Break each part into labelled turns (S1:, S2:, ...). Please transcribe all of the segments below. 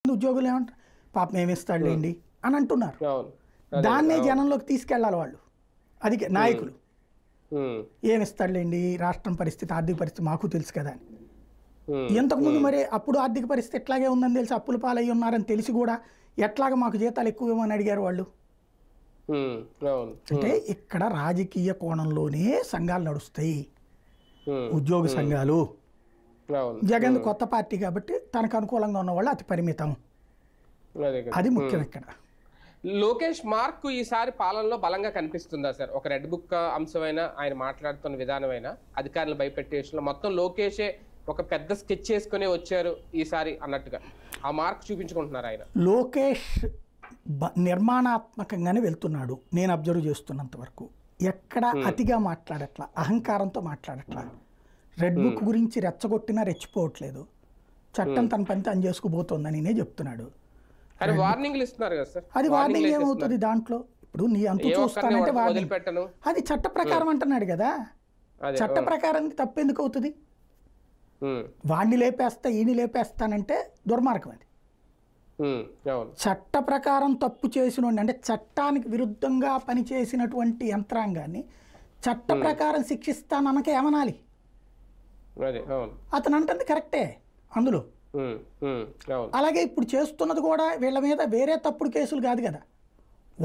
S1: ఉద్యోగులు ఏమంటారు, పాపం ఏమిస్తాడులేండి అని అంటున్నారు. దాన్నే జనంలోకి తీసుకెళ్లాలి వాళ్ళు, అది నాయకులు. ఏమిస్తాడులేండి, రాష్ట్రం పరిస్థితి, ఆర్థిక పరిస్థితి మాకు తెలుసు కదా అని. ఇంతకుముందు మరి అప్పుడు ఆర్థిక పరిస్థితి ఎట్లాగే ఉందని తెలిసి అప్పుల పాలయ్యి ఉన్నారని తెలిసి కూడా ఎట్లాగ మాకు జీతాలు ఎక్కువ అని అడిగారు వాళ్ళు. అంటే ఇక్కడ రాజకీయ కోణంలోనే సంఘాలు నడుస్తాయి, ఉద్యోగ సంఘాలు. జగన్ కొత్త పార్టీ కాబట్టి తనకు అనుకూలంగా ఉన్న వాళ్ళు అతి పరిమితం, అది ముఖ్యం ఇక్కడ.
S2: లోకేష్ మార్క్ ఈసారి పాలనలో బలంగా కనిపిస్తుందా సార్? ఒక రెడ్ బుక్ అంశమైనా, ఆయన మాట్లాడుతున్న విధానమైనా, అధికారులు భయపెట్టే విషయంలో మొత్తం లోకేషే ఒక పెద్ద స్కెచ్ చేసుకునే వచ్చారు ఈసారి అన్నట్టుగా ఆ మార్క్ చూపించుకుంటున్నారు ఆయన.
S1: లోకేష్ నిర్మాణాత్మకంగానే వెళ్తున్నాడు నేను అబ్జర్వ్ చేస్తున్నంత వరకు. ఎక్కడ అతిగా మాట్లాడట్లా, అహంకారంతో మాట్లాడట్లా. రెడ్ బుక్ గురించి రెచ్చగొట్టినా రెచ్చిపోవట్లేదు, చట్టం తన పని తను చేసుకుపోతుందని నేను చెప్తున్నాడు.
S2: అది వార్నింగ్లు ఇస్తున్నారు కదా సార్.
S1: అది వార్నింగ్ ఏమవుతుంది దాంట్లో? ఇప్పుడు నీ అంతు చూస్తానంటే అది చట్ట ప్రకారం అంటున్నాడు కదా, చట్ట ప్రకారం తప్పెందుకు అవుతుంది? వాడిని లేపేస్తా ఈయన లేపేస్తానంటే దుర్మార్గం అది. చట్ట ప్రకారం తప్పు చేసిన అంటే చట్టానికి విరుద్ధంగా పనిచేసినటువంటి యంత్రాంగాన్ని చట్ట ప్రకారం శిక్షిస్తాననక ఏమనాలి? అతను అంటుంది కరెక్టే అందులో. అలాగే ఇప్పుడు చేస్తున్నది కూడా వీళ్ళ మీద వేరే తప్పుడు కేసులు కాదు కదా,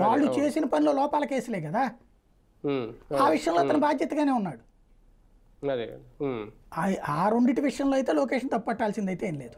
S1: వాళ్ళు చేసిన పనిలో లోపాల కేసులే కదా. ఆ విషయంలో అతను బాధ్యతగానే ఉన్నాడు. ఆ రెండింటి విషయంలో అయితే లోకేషన్ తప్పట్టాల్సిందైతే ఏం లేదు.